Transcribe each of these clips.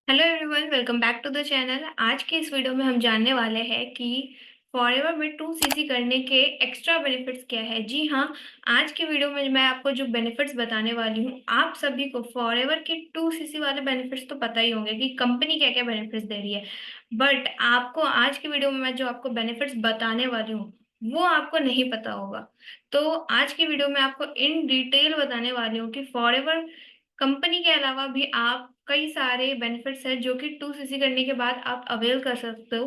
Hello everyone, welcome back to the channel. आज के इस वीडियो में हम जानने वाले हैं कि फॉरएवर में 2सीसी करने के एक्स्ट्रा बेनिफिट्स क्या है। जी हाँ, आज के वीडियो में मैं आपको जो बेनिफिट्स बताने वाली हूँ, आप सभी को फॉरएवर के 2सीसी वाले बेनिफिट्स तो पता ही होंगे कि कंपनी क्या क्या बेनिफिट्स दे रही है। बट आपको आज की वीडियो में मैं जो आपको बेनिफिट्स बताने वाली हूँ, वो आपको नहीं पता होगा। तो आज की वीडियो में आपको इन डिटेल बताने वाली हूँ कि फॉरएवर कंपनी के अलावा भी आप कई सारे बेनिफिट्स हैं जो कि 2सीसी करने के बाद आप अवेल कर सकते हो।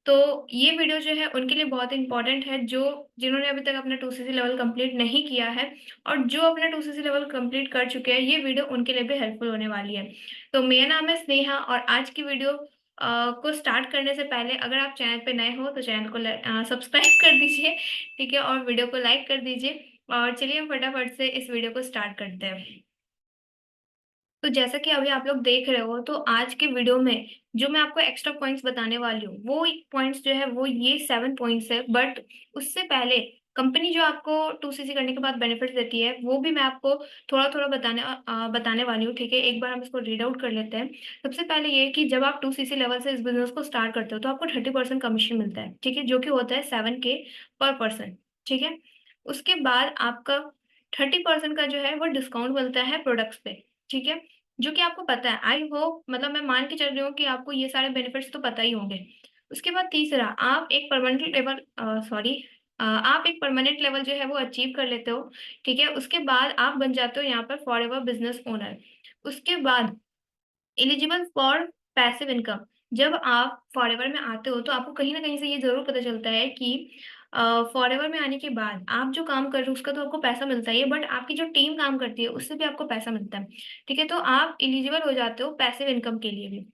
तो ये वीडियो जो है उनके लिए बहुत इम्पोर्टेंट है, जो जिन्होंने अभी तक अपना 2सीसी लेवल कंप्लीट नहीं किया है, और जो अपना 2सीसी लेवल कंप्लीट कर चुके हैं, ये वीडियो उनके लिए भी हेल्पफुल होने वाली है। तो मेरा नाम है स्नेहा, और आज की वीडियो को स्टार्ट करने से पहले अगर आप चैनल पे नए हो तो चैनल को सब्सक्राइब कर दीजिए, ठीक है, और वीडियो को लाइक कर दीजिए। और चलिए हम फटाफट से इस वीडियो को स्टार्ट करते हैं। तो जैसा कि अभी आप लोग देख रहे हो, तो आज के वीडियो में जो मैं आपको एक्स्ट्रा पॉइंट्स बताने वाली हूँ, वो पॉइंट्स जो है वो ये 7 पॉइंट्स है। बट उससे पहले कंपनी जो आपको 2सीसी करने के बाद बेनिफिट्स देती है, वो भी मैं आपको थोड़ा-थोड़ा बताने वाली हूँ, ठीक है? एक बार हम इसको रीड आउट कर लेते हैं। सबसे पहले ये कि जब आप 2सीसी लेवल से इस बिज़नेस को स्टार्ट करते हो, तो आपको 30% कमीशन मिलता है, ठीक है? जो कि होता है 7K पर पर्सन, ठीक है? उसके बाद आपका 30% का जो है वो डिस्काउंट मिलता है प्रोडक्ट्स पे, ठीक है? जो कि आपको पता है, आई होप, मतलब मैं मान के चल रही हूँ कि आपको ये सारे बेनिफिट्स तो पता ही होंगे। उसके बाद तीसरा, आप एक परमानेंट लेवल जो है वो अचीव कर लेते हो, ठीक है? उसके बाद आप बन जाते हो यहाँ पर फॉरएवर बिज़नेस ओनर। उसके बाद एलिजिबल फॉर पैसिव इनकम। जब आप फॉरएवर में आते हो, तो आपको कहीं न कहीं से ये ज़रूर पता चलता है कि फॉरएवर में आने के बाद आप जो काम कर रहे हो उसका तो आपको पैसा मिलता ही है, बट आपकी जो टीम काम करती है उससे भी आपको पैसा मिलता है, ठीक है? तो आप एलिजिबल हो जाते हो पैसिव इनकम के लिए भी।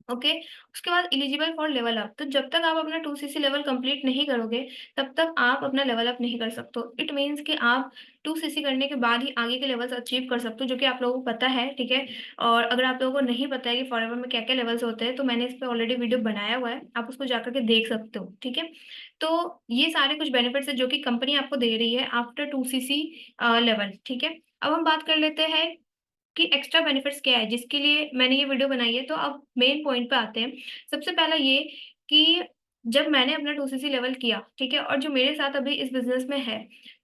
ओके। उसके बाद एलिजिबल फॉर लेवल अप। तो जब तक आप अपना 2सीसी लेवल कंप्लीट नहीं करोगे, तब तक आप अपना लेवल अप नहीं कर सकते हो। इट मीन्स कि आप 2सीसी करने के बाद ही आगे के लेवल्स अचीव कर सकते हो, जो कि आप लोगों को पता है, ठीक है? और अगर आप लोगों को नहीं पता है कि फॉरएवर में क्या-क्या लेवल्स होते हैं, तो मैंने इस पे ऑलरेडी वीडियो बनाया हुआ है, आप उसको जाकर के देख सकते हो, ठीक है? तो ये सारे कुछ बेनिफिट्स हैं जो कि कंपनी आपको दे रही है आफ्टर 2सीसी लेवल, ठीक है? अब हम बात कर लेते हैं कि एक्स्ट्रा बेनिफिट्स क्या है जिसके लिए मैंने ये वीडियो बनाई है। तो अब मेन पॉइंट पे आते हैं। सबसे पहला ये कि जब मैंने अपना 2सीसी लेवल किया, ठीक है? और जो मेरे साथ अभी इस बिज़नेस में है,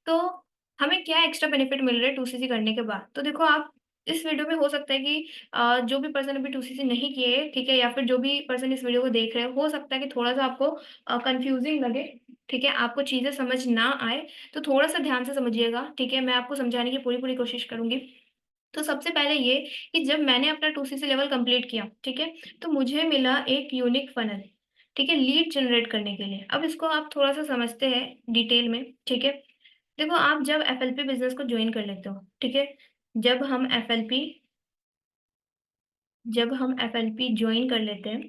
तो हमें क्या एक्स्ट्रा बेनिफिट मिल रहे हैं 2सीसी करने के बाद? तो देखो, आप इस वीडियो में हो सकता है कि जो भी पर्सन अभी 2सीसी नहीं किए, ठीक है? या फिर जो भी पर्सन इस वीडियो को देख रहे हैं, हो सकता है कि थोड़ा-सा आपको कन्फ्यूज़िंग लगे, ठीक है? आपको चीज़ें समझ ना आए, तो थोड़ा-सा ध्यान से समझिएगा, ठीक है? मैं आपको समझाने की पूरी-पूरी कोशिश करूँगी। तो सबसे पहले ये कि जब मैंने अपना 2सीसी लेवल कंप्लीट किया, ठीक है? तो मुझे मिला एक यूनिक फनल, ठीक है? लीड जनरेट करने के लिए। अब इसको आप थोड़ा-सा समझते हैं डिटेल में, ठीक है? देखो, आप जब एफएलपी बिज़नेस को जॉइन कर लेते हो, ठीक है? जब हम एफएलपी जब हम एफएलपी जॉइन कर लेते हैं,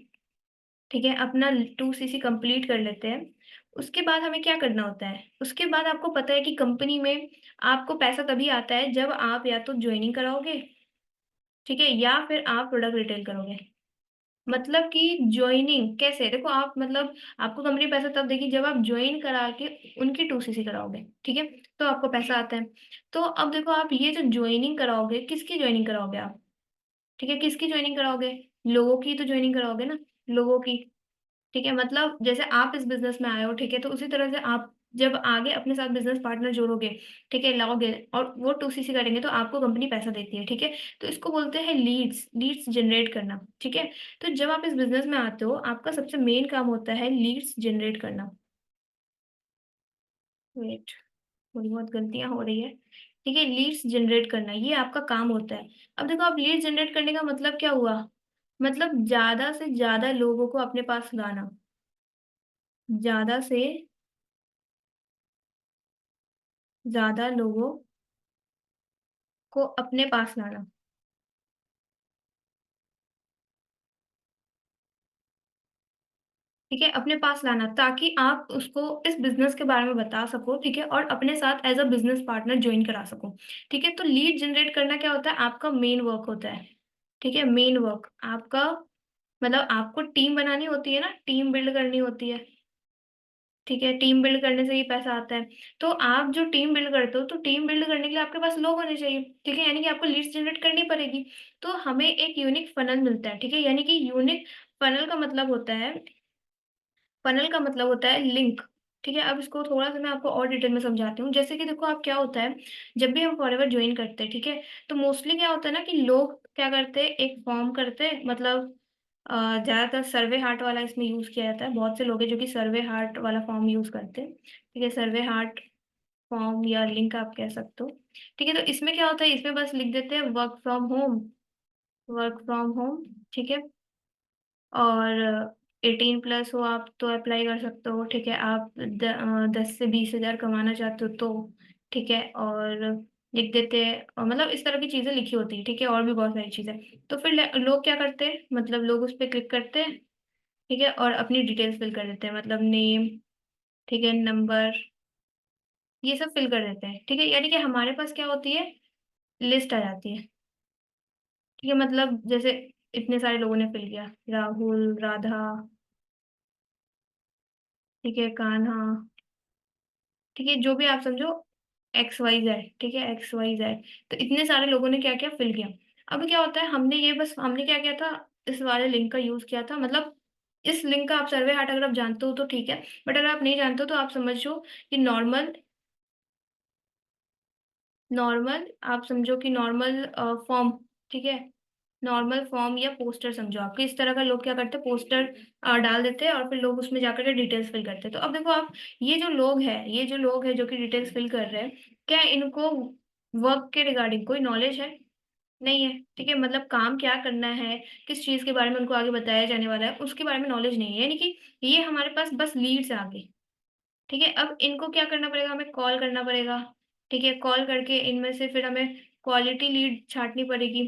ठीक है? अपना 2सीसी कंप्लीट कर लेते हैं, उसके बाद हमें क्या करना होता है? उसके बाद आपको पता है कि कंपनी में आपको पैसा तभी आता है जब आप या तो जॉइनिंग कराओगे, ठीक है? या फिर आप प्रोडक्ट रिटेल करोगे। मतलब कि जॉइनिंग कैसे? देखो, आप मतलब आपको कंपनी पैसा तब देगी जब आप जॉइन करा के उनकी 2सीसी कराओगे, ठीक है? तो आपको पैसा आता है। तो अब देखो, आप ये जो जॉइनिंग कराओगे, किसकी जॉइनिंग कराओगे आप? ठीक है, किसकी जॉइनिंग कराओगे? लोगों की तो जॉइनिंग कराओगे ना, लोगों की। ठीक है? मतलब जैसे आप इस बिज़नेस में आए हो, ठीक है? तो उसी तरह से आप जब आगे अपने साथ बिज़नेस पार्टनर जोड़ोगे, ठीक है? लाओगे और वो 2सीसी करेंगे, तो आपको कंपनी पैसा देती है, ठीक है? तो इसको बोलते हैं लीड्स, लीड्स जनरेट करना, ठीक है? तो जब आप इस बिज़नेस में आते हो, आपका सबसे मेन काम होता है लीड्स जनरेट करना। वेट, थोड़ी बहुत गलतियाँ हो रही है। ठीक है? लीड्स जनरेट करना, ये आपका काम होता है। अब देखो, आप लीड जनरेट करने का मतलब क्या हुआ? मतलब ज़्यादा से ज़्यादा लोगों को अपने पास लाना। ज़्यादा से ज़्यादा लोगों को अपने पास लाना, ठीक है? अपने पास लाना ताकि आप उसको इस बिज़नेस के बारे में बता सको, ठीक है? और अपने साथ as a business partner join करा सको, ठीक है? तो लीड जनरेट करना क्या होता है? आपका मेन वर्क होता है, ठीक है? मेन वर्क आपका, मतलब आपको टीम बनानी होती है ना, टीम बिल्ड करनी होती है, ठीक है, टीम बिल्ड करने से ही पैसा आता है। तो आप जो टीम बिल्ड करते हो, तो टीम बिल्ड करने के लिए आपके पास लोग होने चाहिए, ठीक है? यानी कि आपको लीड्स जनरेट करनी पड़ेगी। तो हमें एक यूनिक फनल मिलता है, ठीक है? यानी कि यूनिक फनल का मतलब होता है लिंक, ठीक है? अब इसको थोड़ा-सा मैं आपको और डिटेल में समझाती हूँ। जैसे कि देखो आप क्या होता है, जब भी हम फॉरएवर जॉइन करते हैं, ठीक है? तो मोस्टली क्या होता है ना कि लोग क्या करते हैं, एक फॉर्म करते हैं, मतलब ज़्यादातर सर्वे हार्ट वाला इसमें यूज़ किया जाता है। बहुत से लोग हैं जो कि सर्वे हार्ट वाला फॉर्म यूज़ करते हैं, ठीक है? सर्वे हार्ट फॉर्म या लिंक आप कह सकते हो, ठीक है? तो इसमें क्या होता है, इसमें बस लिख देते हैं वर्क फ्रॉम होम, ठीक है? और 18 प्लस हो आप तो अप्लाई कर सकते हो, ठीक है? आप 10 से 20,000 कमाना चाहते हो तो, ठीक है? और लिख देते हैं मतलब इस तरह की चीज़ें लिखी होती है, ठीक है? और भी बहुत सारी चीज़ें। तो फिर लोग क्या करते हैं, मतलब लोग उस पे क्लिक करते हैं, ठीक है? और अपनी डिटेल्स फिल कर देते हैं, मतलब नेम, ठीक है? नंबर, ये सब फिल कर देते हैं, ठीक है? यानी कि हमारे पास क्या होती है, लिस्ट आ जाती है, ठीक है? मतलब जैसे इतने सारे लोगों ने फिल किया, राहुल, राधा, ठीक है? कान्हा, ठीक है? जो भी आप समझो, एक्स वाई जेड, ठीक है? X Y Z. तो इतने सारे लोगों ने क्या किया, फिल किया। अब क्या होता है, हमने क्या किया था, इस वाले लिंक का यूज किया था, मतलब इस लिंक का आप सर्वे हार्ट अगर आप जानते हो तो ठीक है, बट अगर आप नहीं जानते हो तो आप समझो कि नॉर्मल नॉर्मल आप समझो कि नॉर्मल फॉर्म, ठीक है? नॉर्मल फॉर्म या पोस्टर समझो आप, कि इस तरह का लोग क्या करते हैं, पोस्टर डाल देते हैं और फिर लोग उसमें जाकर के डिटेल्स फिल करते हैं। तो अब देखो आप, ये जो लोग हैं जो कि डिटेल्स फिल कर रहे हैं, क्या इनको वर्क के रिगार्डिंग कोई नॉलेज है? नहीं है, ठीक है? मतलब काम क्या करना है, किस चीज़ के बारे में उनको आगे बताया जाने वाला है, उसके बारे में नॉलेज नहीं है। यानी कि ये हमारे पास बस लीड्स आ गई, ठीक है? अब इनको क्या करना पड़ेगा, हमें कॉल करना पड़ेगा, ठीक है? कॉल करके इनमें से फिर हमें क्वालिटी लीड छाँटनी पड़ेगी,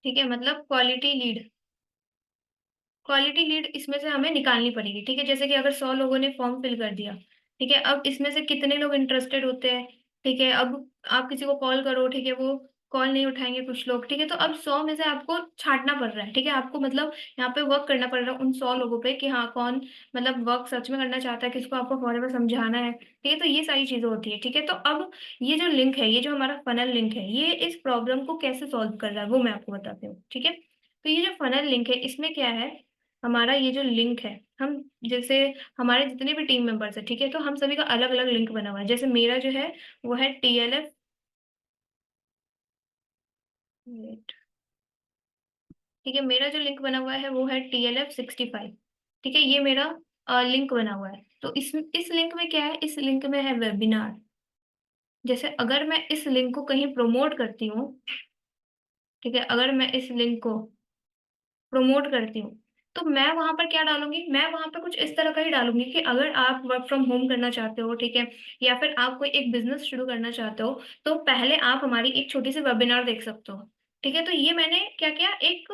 ठीक है? मतलब क्वालिटी लीड इसमें से हमें निकालनी पड़ेगी, ठीक है? जैसे कि अगर 100 लोगों ने फॉर्म फिल कर दिया, ठीक है? अब इसमें से कितने लोग इंटरेस्टेड होते हैं, ठीक है? अब आप किसी को कॉल करो, ठीक है? वो कॉल नहीं उठाएँगे कुछ लोग, ठीक है? तो अब 100 में से आपको छाँटना पड़ रहा है, ठीक है? आपको मतलब यहाँ पे वर्क करना पड़ रहा है उन 100 लोगों पे कि हाँ, कौन मतलब वर्क सच में करना चाहता है, किसको आपको फॉरएवर समझाना है, ठीक है? तो ये सारी चीज़ें होती हैं, ठीक है? तो अब ये जो लिंक है, ये जो हमारा फनल लिंक है, ये इस प्रॉब्लम को कैसे सॉल्व कर रहा है, वो मैं आपको बताती हूँ, ठीक है? तो ये जो फनल लिंक है, इसमें क्या है, हमारा ये जो लिंक है, हम जैसे हमारे जितने भी टीम मेंबर्स हैं, ठीक है? तो हम सभी का अलग-अलग लिंक बना हुआ है। जैसे मेरा जो है वो है टीएलएफ, वेट, ठीक है? मेरा जो लिंक बना हुआ है वो है टीएलएफ 65, ठीक है? ये मेरा लिंक बना हुआ है। तो इस लिंक में क्या है, इस लिंक में है वेबिनार। जैसे अगर मैं इस लिंक को कहीं प्रमोट करती हूँ, ठीक है? अगर मैं इस लिंक को प्रमोट करती हूँ, तो मैं वहाँ पर क्या डालूँगी? मैं वहाँ पे कुछ इस तरह का ही डालूँगी कि अगर आप वर्क फ्रॉम होम करना चाहते हो, ठीक है? या फिर आप कोई एक बिज़नेस शुरू करना चाहते हो, तो पहले आप हमारी एक छोटी-सी वेबिनार देख सकते हो, ठीक है? तो ये मैंने क्या किया, एक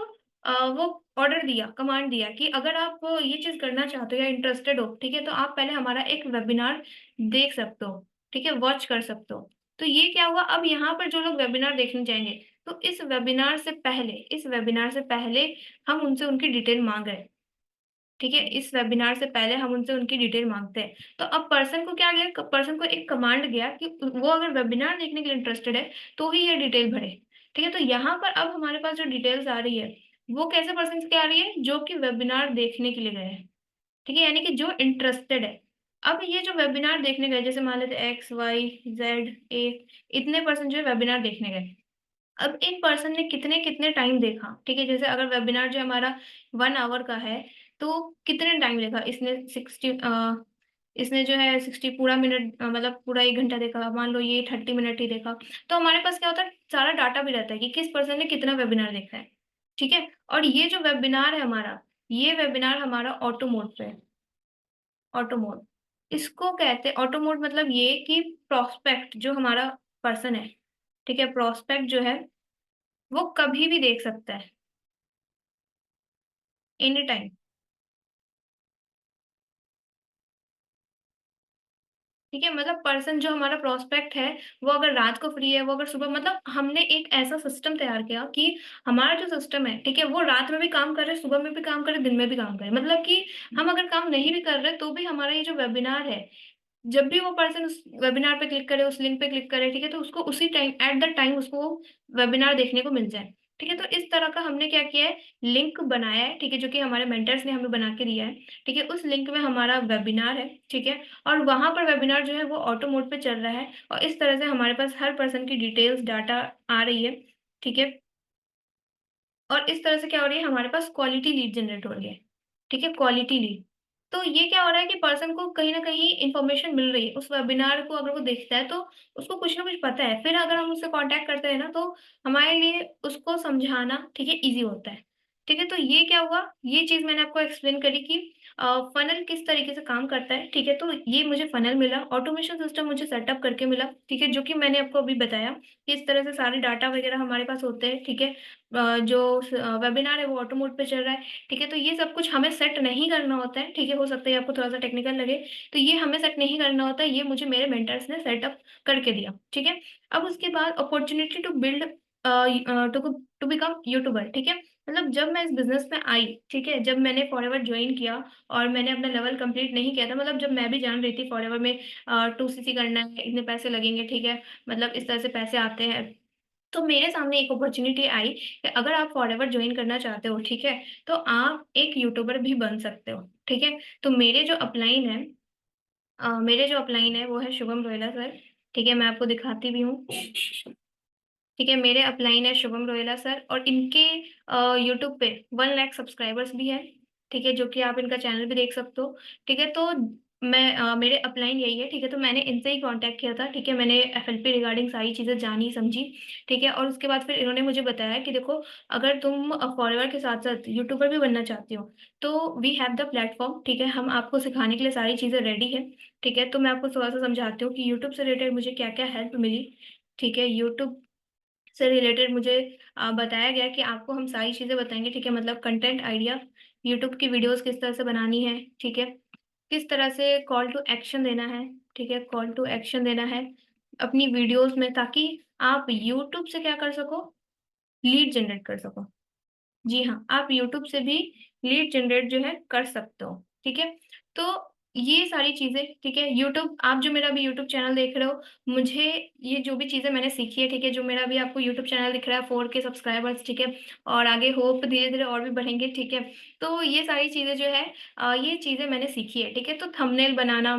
वो ऑर्डर दिया, कमांड दिया कि अगर आप ये चीज़ करना चाहते हो या इंटरेस्टेड हो, ठीक है? तो आप पहले हमारा एक वेबिनार देख सकते हो, ठीक है? वॉच कर सकते हो। तो ये क्या हुआ, अब यहाँ पर जो लोग वेबिनार देखने जाएँगे, तो इस वेबिनार से पहले हम उनसे उनकी डिटेल माँग रहे हैं, ठीक है? इस वेबिनार से पहले हम उनसे उनकी डिटेल माँगते हैं। तो अब पर्सन को एक कमांड गया कि वो अगर वेबिनार देखने के लिए इंटरेस्टेड है, तो ही ये डिटेल भरे, ठीक है? तो यहाँ पर अब हमारे पास जो डिटेल्स आ रही है, वो कैसे पर्सन की आ रही है? जो कि वेबिनार देखने के लिए गए हैं, ठीक है? यानी कि जो इंटरेस्टेड है। अब ये जो वेबिनार देखने गए, जैसे मान लेते हैं एक्स, वाई, ज़ेड, ए, इतने पर्सन जो है वेबिनार देखने गए। अब इन पर्सन ने कितने-कितने टाइम देखा, ठीक है? जैसे अगर वेबिनार जो हमारा 1 आवर का है, तो कितने टाइम देखा? इसने जो है 60 पूरा मिनट मतलब पूरा 1 घंटा देखा, मान लो ये 30 मिनट ही देखा। तो हमारे पास क्या होता है, सारा डाटा भी रहता है कि किस पर्सन ने कितना वेबिनार देखा है, ठीक है? और ये जो वेबिनार है हमारा, ये वेबिनार हमारा ऑटो मोड पे है, ऑटो मोड। इसको कहते हैं ऑटो मोड, मतलब ये कि प्रोस्पेक्ट जो हमारा पर्सन है, ठीक है? प्रोस्पेक्ट जो है वो कभी भी देख सकता है, एनी टाइम। ठीक है? मतलब पर्सन जो हमारा प्रोस्पेक्ट है, वो अगर रात को फ्री है, वो अगर सुबह मतलब हमने एक ऐसा सिस्टम तैयार किया कि हमारा जो सिस्टम है, ठीक है? वो रात में भी काम करे, सुबह में भी काम करे, दिन में भी काम करे। मतलब कि हम अगर काम नहीं भी कर रहे, तो भी हमारा ये जो वेबिनार है, जब भी वो पर्सन उस वेबिनार पे क्लिक करे, उस लिंक पे क्लिक करे, ठीक है? तो उसको उसी टाइम एट द टाइम उसको वेबिनार देखने को मिल जाए, ठीक है? तो इस तरह का हमने क्या किया है, लिंक बनाया है, ठीक है? जो कि हमारे मेंटर्स ने हमें बना के दिया है, ठीक है? उस लिंक में हमारा वेबिनार है, ठीक है? और वहाँ पर वेबिनार जो है वो ऑटो मोड पे चल रहा है और इस तरह से हमारे पास हर पर्सन की डिटेल्स, डाटा आ रही है, ठीक है? और इस तरह से क्या हो रही है, हमारे पास क्वालिटी लीड जनरेट हो रही है, ठीक है? Quality lead. तो ये क्या हो रहा है कि पर्सन को कहीं न कहीं इन्फॉर्मेशन मिल रही है। उस वेबिनार को अगर वो देखता है तो उसको कुछ ना कुछ पता है। फिर अगर हम उससे कॉन्टैक्ट करते हैं ना तो हमारे लिए उसको समझाना, ठीक है, ईज़ी होता है। ठीक है? तो ये क्या हुआ, ये चीज़ मैंने आपको एक्सप्लेन करी कि फ़नल किस तरीके से काम करता है, ठीक है? तो ये मुझे फ़नल मिला, ऑटोमेशन सिस्टम मुझे सेटअप करके मिला, ठीक है? जो कि मैंने आपको अभी बताया कि इस तरह से सारे डाटा वगैरह हमारे पास होते हैं, ठीक है? वेबिनार है वो ऑटो मोड पे चल रहा है, ठीक है? तो ये सब कुछ हमें सेट नहीं करना होता है, ठीक है? हो सकता है आपको थोड़ा-सा टेक्निकल लगे, तो ये हमें सेट नहीं करना होता है, ये मुझे मेरे मेंटर्स ने सेटअप करके दिया, ठीक है? अब उसके बाद opportunity to build to become YouTuber, ठीक है? मतलब जब मैं इस बिज़नेस में आई, ठीक है? जब मैंने फॉरएवर जॉइन किया और मैंने अपना लेवल कंप्लीट नहीं किया था, मतलब जब मैं भी जान रही थी फॉरएवर में 2सीसी करना है, इतने पैसे लगेंगे, ठीक है? मतलब इस तरह से पैसे आते हैं। तो मेरे सामने एक अपॉर्च्युनिटी आई कि अगर आप फॉरएवर जॉइन करना चाहते हो, ठीक है? तो आप एक यूट्यूबर भी बन सकते हो, ठीक है? तो मेरे जो अपलाइन है वो है शुभम रोहिला सर, ठीक है? मैं आपको दिखाती भी हूँ। ठीक है, मेरे अपलाइन है शुभम रोहिला सर और इनके यूट्यूब पे 1 लाख सब्सक्राइबर्स भी हैं, ठीक है? जो कि आप इनका चैनल भी देख सकते हो, ठीक है? तो मेरे अपलाइन यही है, ठीक है? तो मैंने इनसे ही कॉन्टैक्ट किया था, ठीक है? मैंने एफएलपी रिगार्डिंग सारी चीज़ें जानी, समझी, ठीक है? और उसके बाद फिर इन्होंने मुझे बताया कि देखो, अगर तुम फॉलोवर के साथ-साथ यूट्यूबर भी बनना चाहती हो, तो वी हैव द प्लेटफ़ॉर्म, ठीक है? हम आपको सिखाने के लिए सारी चीज़ें रेडी हैं, ठीक है? तो मैं आपको थोड़ा-सा समझाती हूँ कि यूट्यूब से रिलेटेड मुझे क्या-क्या हेल्प मिली, ठीक है? यूट्यूब से रिलेटेड मुझे बताया गया कि आपको हम सारी चीज़ें बताएँगे, ठीक है? मतलब कंटेंट आइडिया, यूट्यूब की वीडियोज़ किस तरह से बनानी है, ठीक है? किस तरह से कॉल टू एक्शन देना है, ठीक है? कॉल टू एक्शन देना है अपनी वीडियोज़ में ताकि आप यूट्यूब से क्या कर सको, लीड जनरेट कर सको। जी हाँ, आप यूट्यूब से भी लीड जनरेट जो है कर सकते हो, ठीक है? तो ये सारी चीज़ें, ठीक है? यूट्यूब आप जो मेरा अभी यूट्यूब चैनल देख रहे हो, मुझे ये जो भी चीज़ें मैंने सीखी है, ठीक है? जो मेरा अभी आपको यूट्यूब चैनल दिख रहा है 4 के सब्सक्राइबर्स, ठीक है? और आगे होप धीरे-धीरे और भी बढ़ेंगे, ठीक है? तो ये सारी चीज़ें जो है ये चीज़ें मैंने सीखी है, ठीक है? तो थंबनेल बनाना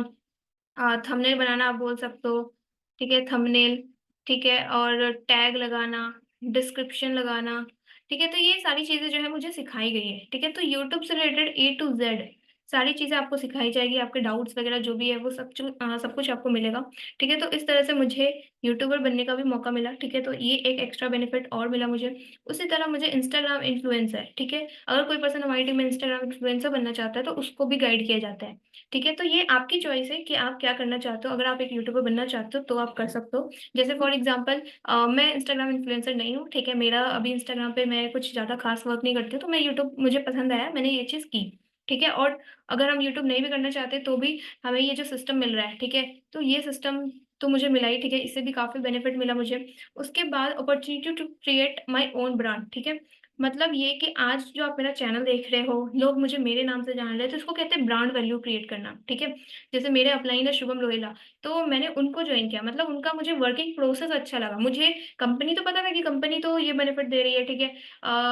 आप बोल सकते हो, ठीक है? थंबनेल, ठीक है? और टैग लगाना, डिस्क्रिप्शन लगाना, ठीक है? तो ये सारी चीज़ें जो है मुझे सिखाई गई है, ठीक है? तो यूट्यूब से रिलेटेड ए टू ज़ेड सारी चीज़ें आपको सिखाई जाएगी, आपके डाउट्स वगैरह जो भी है वो सब कुछ आपको मिलेगा, ठीक है? तो इस तरह से मुझे यूट्यूबर बनने का भी मौका मिला, ठीक है? तो ये एक एक्स्ट्रा बेनिफिट और मिला मुझे। उसी तरह मुझे इंस्टाग्राम इन्फ्लुएंसर, ठीक है? अगर कोई पर्सन हमारी टीम में इंस्टाग्राम इन्फ्लुएंसर बनना चाहता है तो उसको भी गाइड किया जाता है। ठीक है? तो ये आपकी चॉइस है कि आप क्या करना चाहते हो। अगर आप एक यूट्यूबर बनना चाहते हो तो आप कर सकते हो। जैसे फॉर एग्ज़ाम्पल मैं इंस्टाग्राम इन्फ्लुएंसर नहीं हूँ, ठीक है? मेरा अभी इंस्टाग्राम पे मैं कुछ ज़्यादा ख़ास वर्क नहीं करती हूँ, तो मैं यूट्यूब मुझे पसंद आया, मैंने ये चीज़ की, ठीक है? और अगर हम यूट्यूब नहीं भी करना चाहते तो भी हमें ये जो सिस्टम मिल रहा है, ठीक है? तो ये सिस्टम तो मुझे मिला ही, ठीक है? इससे भी काफ़ी बेनिफिट मिला मुझे। उसके बाद opportunity to create my own brand, ठीक है? मतलब ये कि आज जो आप मेरा चैनल देख रहे हो, लोग मुझे मेरे नाम से जान रहे हैं, तो इसको कहते हैं ब्रांड वैल्यू क्रिएट करना, ठीक है? जैसे मेरे अपलाइन है शुभम रोहिला, तो मैंने उनको जॉइन किया, मतलब उनका मुझे वर्किंग प्रोसेस अच्छा लगा। मुझे कंपनी तो पता था कि कंपनी तो ये बेनिफिट दे रही है, ठीक है?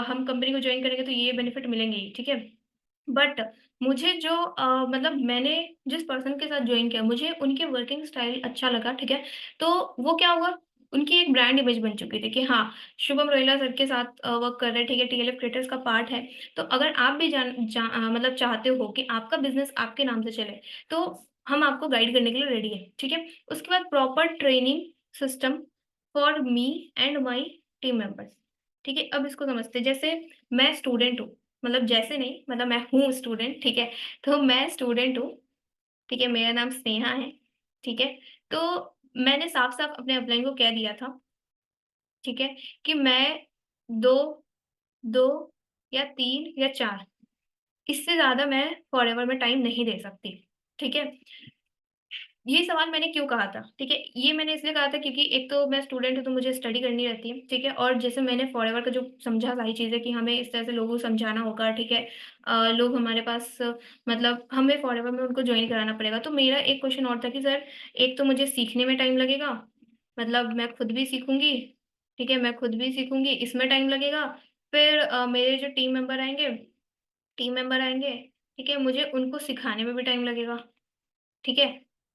हम कंपनी को जॉइन करेंगे तो ये बेनिफिट मिलेंगे ही, ठीक है? बट मुझे जो मतलब मैंने जिस पर्सन के साथ जॉइन किया, मुझे उनके वर्किंग स्टाइल अच्छा लगा, ठीक है? तो वो क्या हुआ, उनकी एक ब्रांड इमेज बन चुकी थी कि हाँ, शुभम रोहिला सर के साथ वर्क कर रहे हैं, ठीक है? टीएलएफ क्रिएटर्स का पार्ट है। तो अगर आप भी मतलब चाहते हो कि आपका बिज़नेस आपके नाम से चले, तो हम आपको गाइड करने के लिए रेडी हैं, ठीक है? उसके बाद proper training system for me and my team members, ठीक है? अब इसको समझते हैं। जैसे मैं स्टूडेंट हूँ, मतलब जैसे नहीं, मतलब मैं हूँ स्टूडेंट, ठीक है? तो मैं स्टूडेंट हूँ, ठीक है? मेरा नाम स्नेहा है, ठीक है? तो मैंने साफ-साफ अपने अपलाइन को कह दिया था, ठीक है? कि मैं 2 2 या 3 या 4 इससे ज़्यादा मैं फॉरएवर में टाइम नहीं दे सकती, ठीक है? ये सवाल मैंने क्यों कहा था, ठीक है? ये मैंने इसलिए कहा था क्योंकि एक तो मैं स्टूडेंट हूँ, तो मुझे स्टडी करनी रहती है, ठीक है? और जैसे मैंने फॉरएवर का जो समझा सारी चीज़ें कि हमें इस तरह से लोगों को समझाना होगा, ठीक है? लोग हमारे पास मतलब हमें फॉरएवर में उनको जॉइन कराना पड़ेगा। तो मेरा एक क्वेश्चन और था कि सर, एक तो मुझे सीखने में टाइम लगेगा, मतलब मैं खुद भी सीखूँगी, ठीक है? मैं खुद भी सीखूँगी, इसमें टाइम लगेगा। फिर मेरे जो टीम मेंबर आएँगे, ठीक है? मुझे उनको सिखाने में भी टाइम लगेगा। ठीक है?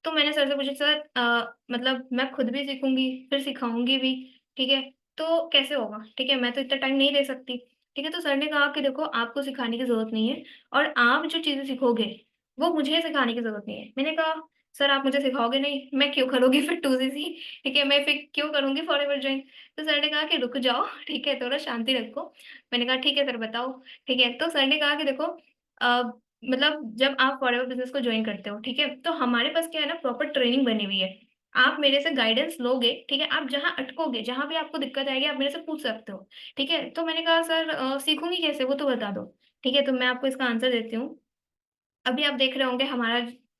तो मैंने सर से पूछा सर मतलब मैं खुद भी सीखूँगी, फिर सिखाऊँगी भी, ठीक है? तो कैसे होगा? ठीक है? मैं तो इतना टाइम नहीं दे सकती, ठीक है? तो सर ने कहा कि देखो आपको सिखाने की ज़रूरत नहीं है और आप जो चीज़ें सीखोगे, वो मुझे सिखाने की ज़रूरत नहीं है। मैंने कहा सर आप मुझे सिखाओगे नहीं, मैं क्यों करूँगी फिर 2सीसी ठीक है? मैं फिर क्यों करूँगी फॉरएवर जॉइन? तो सर ने कहा कि रुक जाओ, ठीक है? थोड़ा शांति रखो। मैंने कहा ठीक है सर बताओ, ठीक है? तो सर ने कहा कि देखो अ मतलब जब आप फॉरएवर बिज़नेस को जॉइन करते हो, ठीक है? तो हमारे पास क्या है ना प्रॉपर ट्रेनिंग बनी हुई है। आप मेरे से गाइडेंस लोगे, ठीक है? आप जहाँ अटकोगे, जहाँ भी आपको दिक्कत आएगी, आप मेरे से पूछ सकते हो, ठीक है? तो मैंने कहा सर सीखूँगी कैसे वो तो बता दो, ठीक है? तो मैं आपको इसका आंसर देती हूँ। अभी आप देख रहे होंगे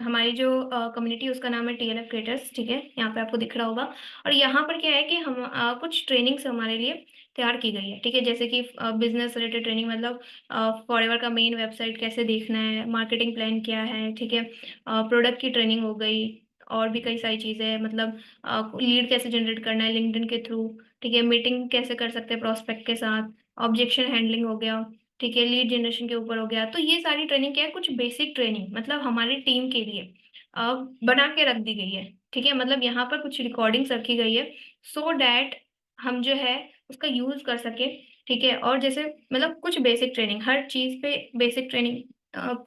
हमारी जो कम्युनिटी है उसका नाम है टीएलएफ क्रिएटर्स, ठीक है? यहाँ पे आपको दिख रहा होगा और यहाँ पर क्या है कि हम कुछ ट्रेनिंग्स हमारे लिए तैयार की गई है, ठीक है? जैसे कि बिज़नेस रिलेटेड ट्रेनिंग मतलब फॉरएवर का मेन वेबसाइट कैसे देखना है, मार्केटिंग प्लान क्या है, ठीक है? प्रोडक्ट की ट्रेनिंग हो गई और भी कई सारी चीज़ें हैं मतलब लीड कैसे जनरेट करना है लिंक्डइन के थ्रू, ठीक है? मीटिंग कैसे कर सकते हैं प्रॉस्पेक्ट के साथ, ऑब्जेक्शन हैंडलिंग हो गया, ठीक है, लीड जनरेशन के ऊपर हो गया। तो ये सारी ट्रेनिंग क्या है कुछ बेसिक ट्रेनिंग मतलब हमारी टीम के लिए बना के रख दी गई है, ठीक है? मतलब यहाँ पर कुछ रिकॉर्डिंग्स रखी गई है सो दैट हम जो है उसका यूज़ कर सकें, ठीक है? और जैसे मतलब कुछ बेसिक ट्रेनिंग हर चीज़ पे बेसिक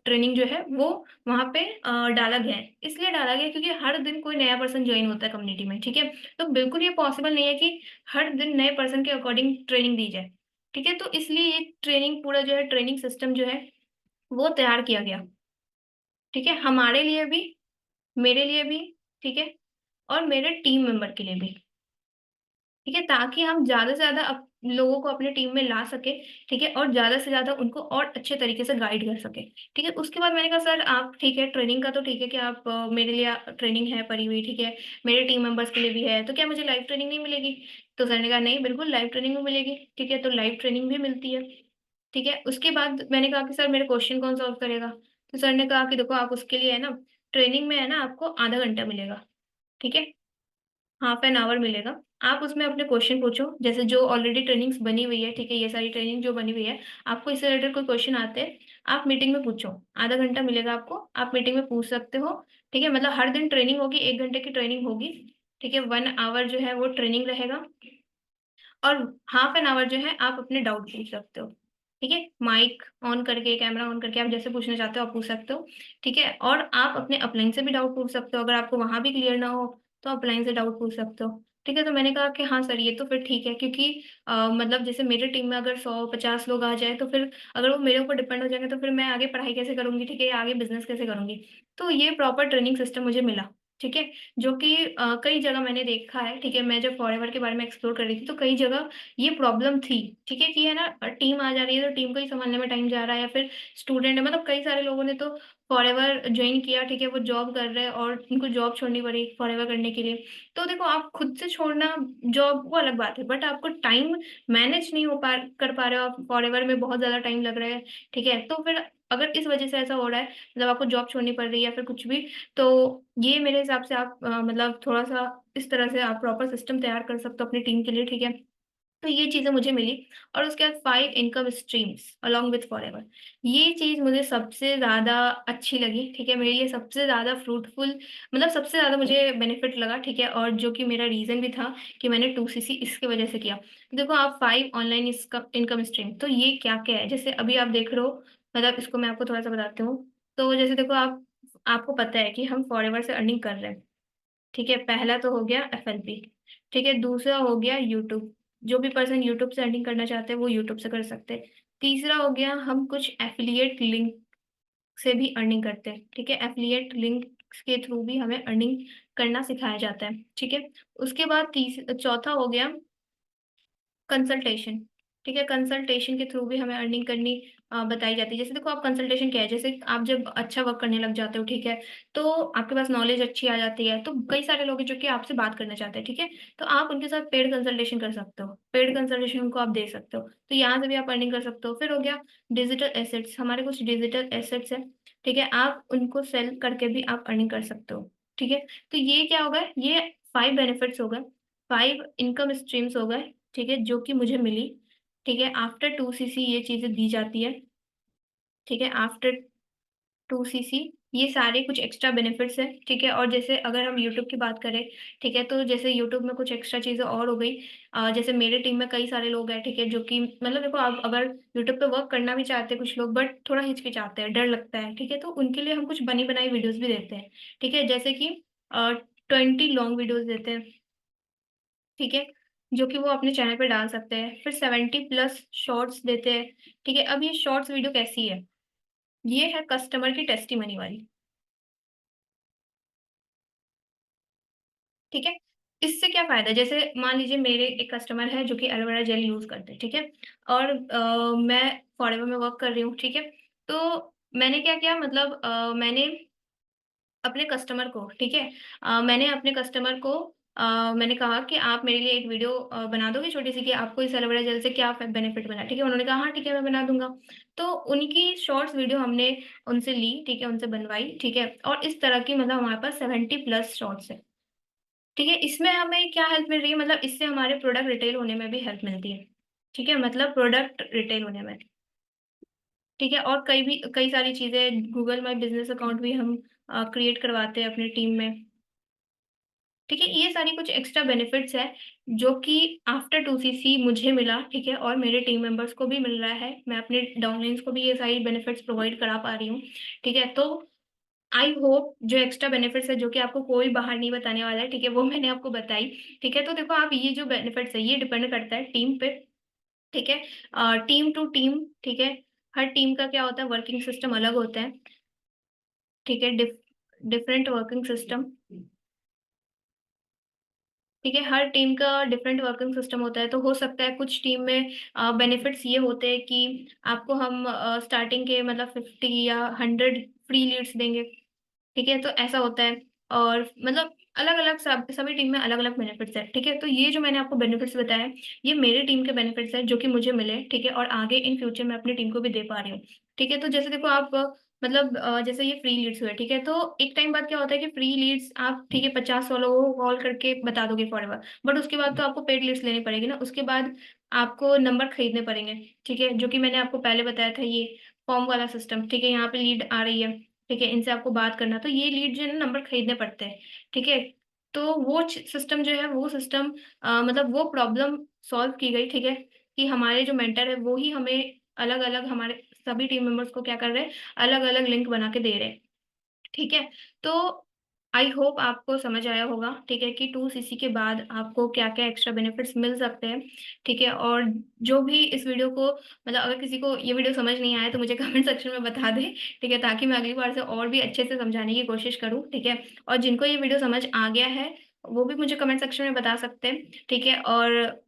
ट्रेनिंग जो है वो वहाँ पे डाला गया है। इसलिए डाला गया है क्योंकि हर दिन कोई नया पर्सन जॉइन होता है कम्युनिटी में, ठीक है? तो बिल्कुल ये पॉसिबल नहीं है कि हर दिन नए पर्सन के अकॉर्डिंग ट्रेनिंग दी जाए। ठीक है? तो इसलिए ये ट्रेनिंग पूरा जो है ट्रेनिंग सिस्टम जो है, वो तैयार किया गया। ठीक है? हमारे लिए भी, मेरे लिए भी, ठीक है? और मेरे टीम मेंबर के लिए भी। ठीक है? ताकि हम ज़्यादा से ज़्यादा लोगों को अपनी टीम में ला सकें, ठीक है? और ज़्यादा से ज़्यादा उनको और अच्छे तरीके से गाइड कर सकें। ठीक है? उसके बाद मैंने कहा सर आप ठीक है ट्रेनिंग का तो ठीक है कि आप मेरे लिए ट्रेनिंग है पड़ी हुई, ठीक है? मेरे टीम मेंबर्स के लिए भी है, तो क्या मुझे लाइव ट्रेनिंग नहीं मिलेगी? तो सर ने कहा नहीं बिल्कुल लाइव ट्रेनिंग भी मिलेगी। ठीक है? तो लाइव ट्रेनिंग भी मिलती है। ठीक है? उसके बाद मैंने कहा कि सर मेरे क्वेश्चन कौन सॉल्व करेगा? तो सर ने कहा कि देखो आप उसके लिए है ना ट्रेनिंग में है ना आपको आधा घंटा मिलेगा, ठीक है? हाफ एन आवर मिलेगा। आप उसमें अपने क्वेश्चन पूछो, जैसे जो ऑलरेडी ट्रेनिंग्स बनी हुई है, ठीक है? ये सारी ट्रेनिंग जो बनी हुई है, आपको इससे रिलेटेड कोई क्वेश्चन आते हैं, आप मीटिंग में पूछो। आधा घंटा मिलेगा आपको, आप मीटिंग में पूछ सकते हो, ठीक है? मतलब हर दिन ट्रेनिंग होगी, 1 घंटे की ट्रेनिंग होगी, ठीक है? 1 आवर जो है वो ट्रेनिंग रहेगा। और हाफ एन आवर जो है आप अपने डाउट पूछ सकते हो, ठीक है? माइक ऑन करके, कैमरा ऑन करके आप जैसे पूछना चाहते हो आप पूछ सकते हो, ठीक है? और आप अपने अपलाइन से भी डाउट पूछ सकते हो, अगर आपको वहाँ भी क्लियर ना हो, तो अपलाइन से डाउट पूछ सकते हो, ठीक है? तो मैंने कहा कि हाँ सर, ये तो फिर ठीक है क्योंकि मतलब जैसे मेरे टीम में अगर 100-50 लोग आ जाएँ, तो फिर अगर वो मेरे ऊपर डिपेंड हो जाएँगे, तो फिर मैं आगे पढ़ाई कैसे करूँगी, ठीक है? या आगे बिज़नेस कैसे करूँगी? तो ये प्रॉपर ट्रेनिंग सिस्टम मुझे मिला, ठीक है? जो कि कई जगह मैंने देखा है, ठीक है? मैं जब फॉरएवर के बारे में एक्सप्लोर कर रही थी, तो कई जगह ये प्रॉब्लम थी, ठीक है? कि है ना टीम आ जा रही है, तो टीम को ही संभालने में टाइम जा रहा है या फिर स्टूडेंट है मतलब कई सारे लोगों ने तो फॉरएवर जॉइन किया, ठीक है? वो जॉब कर रहे हैं और उनको जॉब छोड़नी पड़ी फॉरएवर करने के लिए। तो देखो आप खुद से छोड़ना जॉब वो अलग बात है, बट आपको टाइम मैनेज नहीं हो पा कर पा रहे हो आप फॉरएवर में बहुत ज़्यादा टाइम लग रहा है, ठीक है? तो फिर अगर इस वजह से ऐसा हो रहा है, मतलब आपको जॉब छोड़नी पड़ रही है या फिर कुछ भी, तो ये मेरे हिसाब से आप मतलब थोड़ा-सा इस तरह से आप प्रॉपर सिस्टम तैयार कर सकते हो अपनी टीम के लिए, ठीक है? तो ये चीज़ें मुझे मिली और उसके बाद 5 income streams along with forever. ये चीज़ मुझे सबसे ज़्यादा अच्छी लगी, ठीक है? मेरे लिए सबसे ज़्यादा फ्रूटफुल मतलब सबसे ज़्यादा मुझे बेनिफिट लगा, ठीक है? और जो कि मेरा रीज़न भी था कि मैंने 2सीसी इसकी वजह से किया। देखो आप 5 ऑनलाइन इसका इनकम स्ट्रीम तो ये क्या-क्या है? जैसे अभी आप देख रहे हो मतलब इसको मैं आपको थोड़ा-सा बताती हूँ। तो जैसे देखो आपको पता है कि हम फॉरएवर से अर्निंग कर रहे हैं। ठीक है, पहला तो हो गया एफएलपी, ठीक है, दूसरा हो गया यूट्यूब, जो भी पर्सन यूट्यूब से अर्निंग करना चाहते हैं वो यूट्यूब से कर सकते हैं। तीसरा हो गया हम कुछ एफ़िलिएट लिंक से भी अर्निंग करते हैं, ठीक है, एफ़िलिएट लिंक्स के थ्रू भी हमें अर्निंग करना सिखाया जाता है, ठीक है। उसके बाद चौथा हो गया कंसल्टेशन, ठीक है? कंसल्टेशन के थ्रू भी हमें अर्निंग करनी बताई जाती है। जैसे देखो आप कंसल्टेशन क्या है, जैसे आप जब अच्छा वर्क करने लग जाते हो, ठीक है? तो आपके पास नॉलेज अच्छी आ जाती है, तो कई सारे लोग हैं जो कि आपसे बात करना चाहते हैं, ठीक है? तो आप उनके साथ पेड कंसल्टेशन कर सकते हो, पेड कंसल्टेशन उनको आप दे सकते हो। तो यहाँ से भी आप अर्निंग कर सकते हो। फिर हो गया डिजिटल एसेट्स, हमारे कुछ डिजिटल एसेट्स हैं, ठीक है? आप उनको सेल करके भी आप अर्निंग कर सकते हो, ठीक है? तो ये क्या होगा, ये 5 बेनिफिट्स हो गए, 5 इनकम स्ट्रीम्स हो गए, ठीक है? जो कि मुझे मिली, ठीक है? आफ्टर 2सीसी ये चीज़ें दी जाती है, ठीक है? आफ्टर 2सीसी ये सारे कुछ एक्स्ट्रा बेनिफिट्स हैं, ठीक है? और जैसे अगर हम यूट्यूब की बात करें, ठीक है? तो जैसे यूट्यूब में कुछ एक्स्ट्रा चीज़ें और हो गई, जैसे मेरे टीम में कई सारे लोग हैं, ठीक है? जो कि मतलब देखो आप अगर यूट्यूब पे वर्क करना भी चाहते हैं कुछ लोग, बट थोड़ा हिचकिचाते हैं, डर लगता है, ठीक है? तो उनके लिए हम कुछ बनी-बनाई वीडियोज़ भी देते हैं, ठीक है? जैसे कि 20 लॉन्ग वीडियोज़ देते हैं, ठीक है? जो कि वो अपने चैनल पे डाल सकते हैं। फिर 70 प्लस शॉर्ट्स देते हैं, ठीक है? अब ये शॉर्ट्स वीडियो कैसी है? ये है कस्टमर की टेस्टिमनी वाली, ठीक है? इससे क्या फ़ायदा है? जैसे मान लीजिए मेरे एक कस्टमर है जो कि एलोवेरा जेल यूज़ करते हैं, ठीक है? और मैं फॉरेवर में वर्क कर रही हूँ, ठीक है? तो मैंने क्या किया, मतलब मैंने अपने कस्टमर को, ठीक है? मैंने अपने कस्टमर को मैंने कहा कि आप मेरे लिए एक वीडियो बना दोगे छोटी-सी कि आपको इस एलोवेरा जेल से क्या फ बेनिफिट मिला, ठीक है? उन्होंने कहा, "हाँ, ठीक है, मैं बना दूँगा।" तो उनकी शॉर्ट्स वीडियो हमने उनसे ली, ठीक है? उनसे बनवाई, ठीक है? और इस तरह की मतलब हमारे पास 70 प्लस शॉर्ट्स हैं, ठीक है? इसमें हमें क्या हेल्प मिल रही है, मतलब इससे हमारे प्रोडक्ट रिटेल होने में भी हेल्प मिलती है, ठीक है? मतलब प्रोडक्ट रिटेल होने में, ठीक है? और कई सारी चीज़ें गूगल माय बिज़नेस अकाउंट भी हम क्रिएट करवाते हैं अपनी टीम में। ठीक है, ये सारी कुछ एक्स्ट्रा बेनिफिट्स हैं, जो कि आफ्टर 2सीसी मुझे मिला, ठीक है? और मेरे टीम मेंबर्स को भी मिल रहा है। मैं अपने डाउनलाइन्स को भी ये सारी बेनिफिट्स प्रोवाइड करा पा रही हूँ, ठीक है? तो आई होप जो एक्स्ट्रा बेनिफिट्स है, जो कि आपको कोई बाहर नहीं बताने वाला है, ठीक है? वो मैंने आपको बताई, ठीक है? तो देखो आप ये जो बेनिफिट्स है, ये डिपेंड करता है टीम पे, ठीक है? टीम टू टीम, ठीक है? हर टीम का क्या होता है, वर्किंग सिस्टम अलग होता है, ठीक है? डिफरेंट वर्किंग सिस्टम, ठीक है, हर टीम का डिफरेंट वर्किंग सिस्टम होता है, तो हो सकता है कुछ टीम में बेनिफिट्स ये होते हैं कि आपको हम स्टार्टिंग के मतलब 50 या 100 फ्री लीड्स देंगे, ठीक है? तो ऐसा होता है और मतलब अलग-अलग सब सभी टीम में अलग-अलग बेनिफिट्स हैं, ठीक है? तो ये जो मैंने आपको बेनिफिट्स बताए, ये मेरे टीम के बेनिफिट्स हैं जो कि मुझे मिले, ठीक है? और आगे इन फ्यूचर मैं अपनी टीम को भी दे पा रही हूँ, ठीक है? तो जैसे देखो आप मतलब जैसे ये फ्री लीड्स हुए, ठीक है? तो एक टाइम बाद क्या होता है कि फ्री लीड्स आप ठीक है 50-100 लोगों को कॉल करके बता दोगे फॉरएवर, बट उसके बाद तो आपको पेड लीड्स लेनी पड़ेगी ना, उसके बाद आपको नंबर खरीदने पड़ेंगे, ठीक है? जो कि मैंने आपको पहले बताया था ये फॉर्म वाला सिस्टम, ठीक है? यहाँ पे लीड आ रही है, ठीक है? इनसे आपको बात करना तो ये लीड जो है ना नंबर खरीदने पड़ते हैं, ठीक है? तो वो सिस्टम जो है वो सिस्टम मतलब वो प्रॉब्लम सॉल्व की गई, ठीक है? कि हमारे जो मेंटर है वो ही हमें अलग-अलग हमारे सभी टीम मेंबर्स को क्या कर रहे हैं, अलग-अलग लिंक बना के दे रहे हैं। ठीक है? तो आई होप आपको समझ आया होगा, ठीक है? कि 2सीसी के बाद आपको क्या-क्या एक्स्ट्रा बेनिफिट्स मिल सकते हैं, ठीक है? और जो भी इस वीडियो को मतलब अगर किसी को ये वीडियो समझ नहीं आया तो मुझे कमेंट सेक्शन में बता दें, ठीक है? ताकि मैं अगली बार से और भी अच्छे से समझाने की कोशिश करूँ, ठीक है? और जिनको ये वीडियो समझ आ गया है, वो भी मुझे कमेंट सेक्शन में बता सकते हैं, ठीक है? और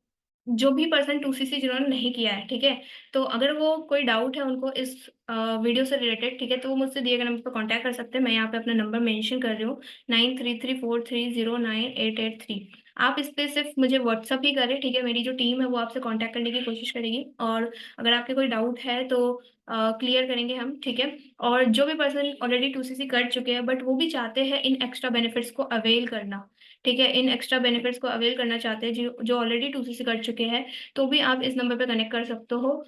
जो भी पर्सन 2सीसी जिन्होंने नहीं किया है, ठीक है? तो अगर वो कोई डाउट है उनको इस वीडियो से रिलेटेड, ठीक है? तो वो मुझसे दिए गए नंबर पे कॉन्टैक्ट कर सकते हैं। मैं यहाँ पे अपना नंबर मेंशन कर रही हूँ 9334309883। आप इस पे सिर्फ़ मुझे व्हाट्सएप ही करें, ठीक है? मेरी जो टीम है वो आपसे कॉन्टैक्ट करने की कोशिश करेगी और अगर आपके कोई डाउट है तो क्लियर करेंगे हम, ठीक है? और जो भी पर्सन ऑलरेडी 2सीसी कर चुके हैं बट वो भी चाहते हैं इन एक्स्ट्रा बेनिफिट्स को अवेल करना, ठीक है? इन एक्स्ट्रा बेनिफिट्स को अवेल करना चाहते हैं जो जो ऑलरेडी 2सीसी कर चुके हैं, तो भी आप इस नंबर पे कनेक्ट कर सकते हो।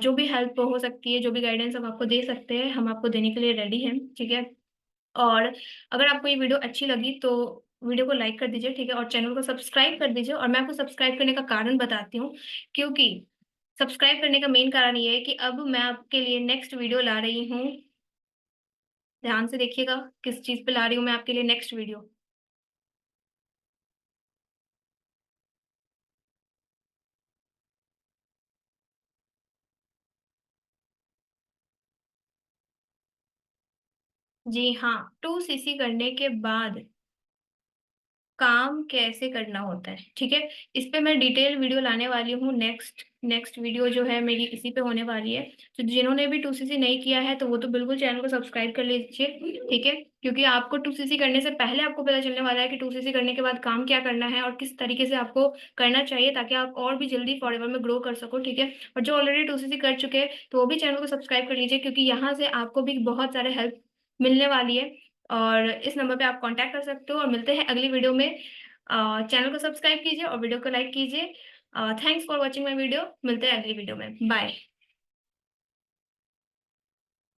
जो भी हेल्प हो सकती है, जो भी गाइडेंस हम आपको दे सकते हैं, हम आपको देने के लिए रेडी हैं, ठीक है? और अगर आपको ये वीडियो अच्छी लगी तो वीडियो को लाइक कर दीजिए, ठीक है? और चैनल को सब्सक्राइब कर दीजिए और मैं आपको सब्सक्राइब करने का कारण बताती हूँ, क्योंकि सब्सक्राइब करने का मेन कारण ये है कि अब मैं आपके लिए नेक्स्ट वीडियो ला रही हूँ। ध्यान से देखिएगा, किस चीज़ पे ला रही हूँ मैं आपके लिए नेक्स्ट वीडियो। जी हाँ, 2सीसी करने के बाद काम कैसे करना होता है, ठीक है? इस पे मैं डिटेल वीडियो लाने वाली हूँ नेक्स्ट, नेक्स्ट वीडियो जो है मेरी इसी पे होने वाली है। तो जिन्होंने भी 2cc नहीं किया है तो वो तो बिल्कुल चैनल को सब्सक्राइब कर लीजिए, ठीक है? क्योंकि आपको 2cc करने से पहले आपको पता चलने वाला है कि 2cc करने के बाद काम क्या करना है और किस तरीके से आपको करना चाहिए, ताकि आप और भी जल्दी फॉरएवर में ग्रो कर सको, ठीक है? और जो ऑलरेडी 2cc कर चुके हैं तो वो भी चैनल को सब्सक्राइब कर लीजिए, क्योंकि यहाँ से आपको भी बहुत सारे हेल्प मिलने वाली है। और इस नंबर पे आप कांटेक्ट कर सकते हो, और मिलते हैं अगली वीडियो में। चैनल को सब्सक्राइब कीजिए और वीडियो को लाइक कीजिए। Thanks for watching my video. मिलते हैं अगली वीडियो में। बाय।